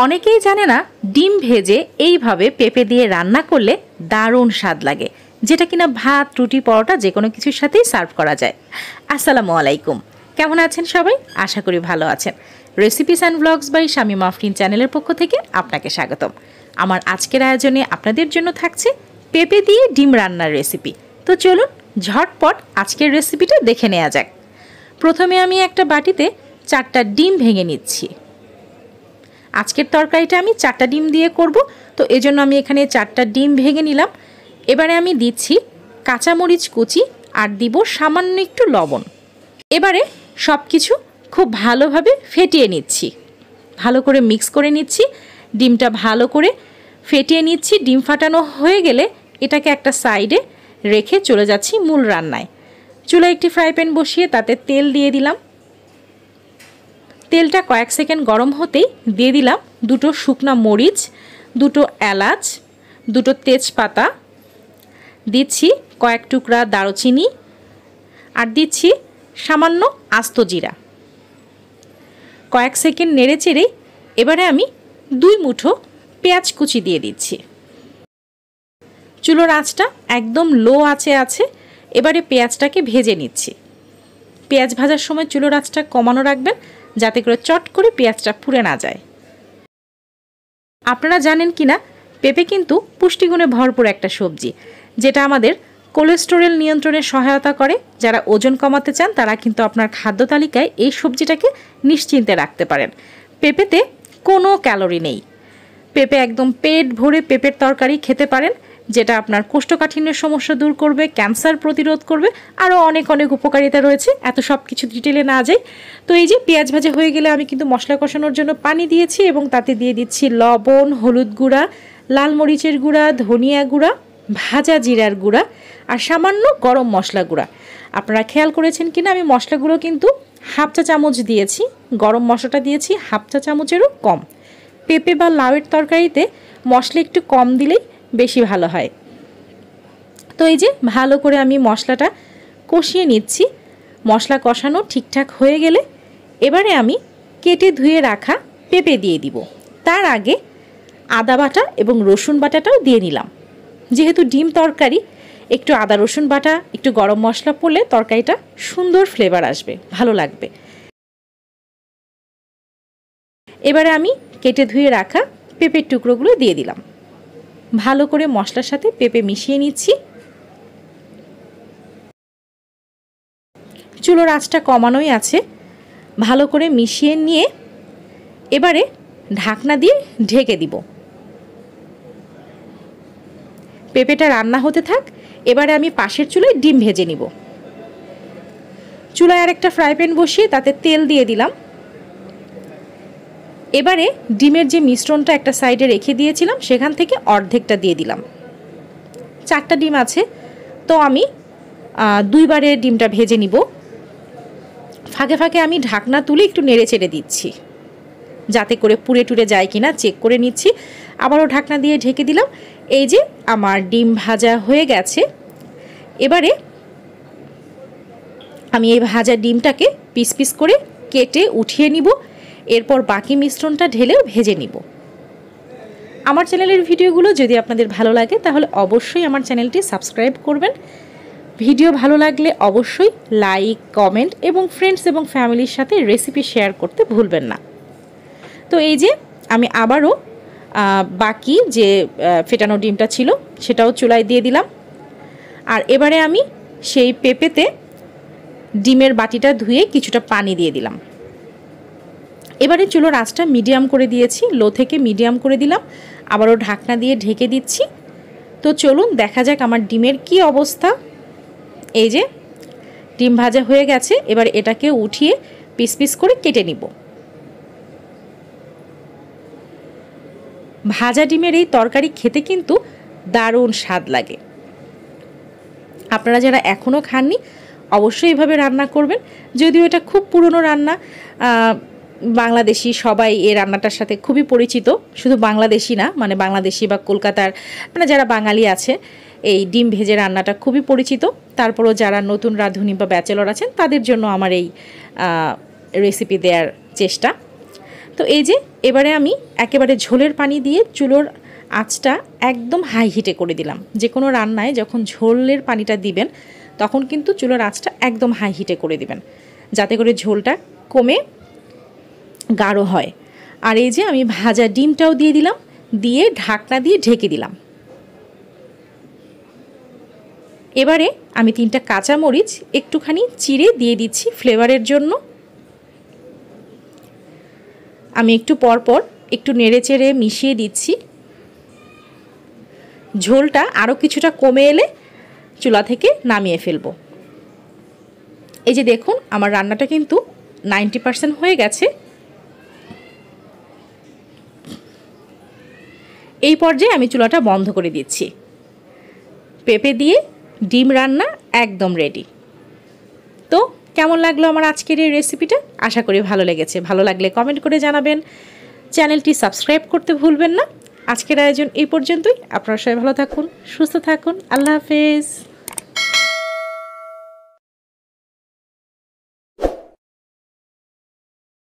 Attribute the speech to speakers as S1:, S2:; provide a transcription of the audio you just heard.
S1: অনেকেই জানে না ডিম ভেজে এইভাবে পেঁপে দিয়ে রান্না করলে দারুণ স্বাদ লাগে, যেটা কিনা ভাত, রুটি, পরোটা যে কোনো কিছুর সাথেই সার্ভ করা যায়। আসসালামু আলাইকুম, কেমন আছেন সবাই? আশা করি ভালো আছেন। Recipes and blogs by Shamima Afrin চ্যানেলের পক্ষ থেকে আপনাকে স্বাগতম। আমার আজকের আয়োজনে আপনাদের জন্য থাকছে পেঁপে দিয়ে ডিম রান্নার রেসিপি। তো চলুন ঝটপট আজকের রেসিপিটা দেখে নেওয়া যাক। প্রথমে আমি একটা বাটিতে 4টা ডিম ভেঙে নিচ্ছি। আজকের তরকারিটা আমি 4টা ডিম দিয়ে করব, তো এজন্য আমি এখানে 4টা ডিম ভেঙে নিলাম। এবারে আমি দিচ্ছি কাঁচামরিচ কুচি আর দিব সামান্য একটু লবণ। এবারে সব কিছু খুব ভালোভাবে ফেটিয়ে নিচ্ছি, ভালো করে মিক্স করে নিচ্ছি। ডিমটা ভালো করে ফেটিয়ে নিচ্ছি। ডিম ফাটানো হয়ে গেলে এটাকে একটা সাইডে রেখে চলে যাচ্ছি মূল রান্নায়। চুলায় একটি ফ্রাই প্যান বসিয়ে তাতে তেল দিয়ে দিলাম। তেলটা কয়েক সেকেন্ড গরম হতেই দিয়ে দিলাম 2টো শুকনো মরিচ, 2টো এলাচ, 2টো তেজপাতা, দিচ্ছি কয়েক টুকরা দারুচিনি আর দিচ্ছি সামান্য আস্ত জিরা। কয়েক সেকেন্ড নেড়ে চেড়ে এবারে আমি 2 মুঠো পেঁয়াজ কুচি দিয়ে দিচ্ছি। চুলোর আঁচটা একদম লো আঁচে আছে। এবারে পেঁয়াজটাকে ভেজে নিচ্ছি। পেঁয়াজ ভাজার সময় চুলোর আঁচটা কমানো রাখবেন, যাতে করে চট করে পেঁয়াজটা পুড়ে না যায়। আপনারা জানেন কি না, পেঁপে কিন্তু পুষ্টিগুণে ভরপুর একটা সবজি, যেটা আমাদের কোলেস্টেরল নিয়ন্ত্রণে সহায়তা করে। যারা ওজন কমাতে চান তারা কিন্তু আপনার খাদ্য তালিকায় এই সবজিটাকে নিশ্চিন্তে রাখতে পারেন। পেঁপেতে কোনো ক্যালোরি নেই। পেঁপে একদম পেট ভরে পেঁপের তরকারি খেতে পারেন, যেটা আপনার কোষ্ঠকাঠিন্যের সমস্যা দূর করবে, ক্যান্সার প্রতিরোধ করবে, আরও অনেক অনেক উপকারিতা রয়েছে। এত সব কিছু ডিটেলে না যাই। তো এই যে পেঁয়াজ ভাজা হয়ে গেলে আমি কিন্তু মশলা কষানোর জন্য পানি দিয়েছি এবং তাতে দিয়ে দিচ্ছি লবণ, হলুদ গুঁড়া, লাল মরিচের গুঁড়া, ধনিয়া গুঁড়া, ভাজা জিরার গুঁড়া আর সামান্য গরম মশলা গুঁড়া। আপনারা খেয়াল করেছেন কিনা, আমি মশলাগুলো কিন্তু হাফ চা চামচ দিয়েছি, গরম মশলাটা দিয়েছি হাফ চা চামচেরও কম। পেঁপে বা লাউয়ের তরকারিতে মশলা একটু কম দিলেই বেশি ভালো হয়। তো এই যে ভালো করে আমি মশলাটা কষিয়ে নিচ্ছি। মশলা কষানো ঠিকঠাক হয়ে গেলে এবারে আমি কেটে ধুয়ে রাখা পেঁপে দিয়ে দিব। তার আগে আদা বাটা এবং রসুন বাটাটাও দিয়ে নিলাম। যেহেতু ডিম তরকারি, একটু আদা রসুন বাটা, একটু গরম মশলা পড়লে তরকারিটা সুন্দর ফ্লেভার আসবে, ভালো লাগবে। এবারে আমি কেটে ধুয়ে রাখা পেঁপের টুকরোগুলো দিয়ে দিলাম। ভালো করে মশলার সাথে পেঁপে মিশিয়ে নিচ্ছি। চুলোর আঁচটা কমানোই আছে। ভালো করে মিশিয়ে নিয়ে এবারে ঢাকনা দিয়ে ঢেকে দিব। পেঁপেটা রান্না হতে থাক। এবারে আমি পাশের চুলায় ডিম ভেজে নিব। চুলায় আরেকটা ফ্রাই প্যান বসিয়ে তাতে তেল দিয়ে দিলাম। এবারে ডিমের যে মিশ্রণটা একটা সাইডে রেখে দিয়েছিলাম, সেখান থেকে অর্ধেকটা দিয়ে দিলাম। 4টা ডিম আছে, তো আমি 2 বারে ডিমটা ভেজে নিব। ফাঁকে ফাঁকে আমি ঢাকনা তুলে একটু নেড়ে চেড়ে দিচ্ছি, যাতে করে পুড়ে টুড়ে যায় কিনা চেক করে নিচ্ছি। আবারও ঢাকনা দিয়ে ঢেকে দিলাম। এই যে আমার ডিম ভাজা হয়ে গেছে। এবারে আমি এই ভাজা ডিমটাকে পিস পিস করে কেটে উঠিয়ে নিব। এরপর বাকি মিশ্রণটা ঢেলেও ভেজে নিব। আমার চ্যানেলের ভিডিওগুলো যদি আপনাদের ভালো লাগে তাহলে অবশ্যই আমার চ্যানেলটি সাবস্ক্রাইব করবেন। ভিডিও ভালো লাগলে অবশ্যই লাইক, কমেন্ট এবং ফ্রেন্ডস এবং ফ্যামিলির সাথে রেসিপি শেয়ার করতে ভুলবেন না। তো এই যে আমি আবারও বাকি যে ফেটানো ডিমটা ছিল সেটাও চুলায় দিয়ে দিলাম। আর এবারে আমি সেই পেঁপেতে ডিমের বাটিটা ধুয়ে কিছুটা পানি দিয়ে দিলাম। এবারে চুলোর আঁচটা মিডিয়াম করে দিয়েছি, লো থেকে মিডিয়াম করে দিলাম। আবারও ঢাকনা দিয়ে ঢেকে দিচ্ছি। তো চলুন দেখা যাক আমার ডিমের কি অবস্থা। এই যে ডিম ভাজা হয়ে গেছে। এবার এটাকে উঠিয়ে পিস পিস করে কেটে নিব। ভাজা ডিমের এই তরকারি খেতে কিন্তু দারুণ স্বাদ লাগে। আপনারা যারা এখনও খাননি অবশ্যই এভাবে রান্না করবেন। যদিও এটা খুব পুরনো রান্না, বাংলাদেশি সবাই এই রান্নাটার সাথে খুবই পরিচিত। শুধু বাংলাদেশি না, মানে বাংলাদেশি বা কলকাতার মানে যারা বাঙালি আছে এই ডিম ভেজে রান্নাটা খুবই পরিচিত। তারপরও যারা নতুন রাঁধুনি বা ব্যাচেলর আছেন তাদের জন্য আমার এই রেসিপি দেওয়ার চেষ্টা। তো এই যে এবারে আমি একেবারে ঝোলের পানি দিয়ে চুলোর আঁচটা একদম হাই হিটে করে দিলাম। যে কোনো রান্নায় যখন ঝোলের পানিটা দিবেন তখন কিন্তু চুলোর আঁচটা একদম হাই হিটে করে দিবেন, যাতে করে ঝোলটা কমে গাঢ় হয়। আর এই যে আমি ভাজা ডিমটাও দিয়ে দিলাম, দিয়ে ঢাকনা দিয়ে ঢেকে দিলাম। এবারে আমি 3টা কাঁচামরিচ একটুখানি চিড়ে দিয়ে দিচ্ছি ফ্লেভারের জন্য। আমি একটু পরপর একটু নেড়েচেড়ে মিশিয়ে দিচ্ছি। ঝোলটা আরও কিছুটা কমে এলে চুলা থেকে নামিয়ে ফেলবো। এই যে দেখুন আমার রান্নাটা কিন্তু 90% হয়ে গেছে। এই পর্যায়ে আমি চুলাটা বন্ধ করে দিচ্ছি। পেঁপে দিয়ে ডিম রান্না একদম রেডি। তো কেমন লাগলো আমার আজকের এই রেসিপিটা? আশা করি ভালো লেগেছে। ভালো লাগলে কমেন্ট করে জানাবেন, চ্যানেলটি সাবস্ক্রাইব করতে ভুলবেন না। আজকের আয়োজন এই পর্যন্তই। আপনারা সবাই ভালো থাকুন, সুস্থ থাকুন। আল্লাহ হাফেজ।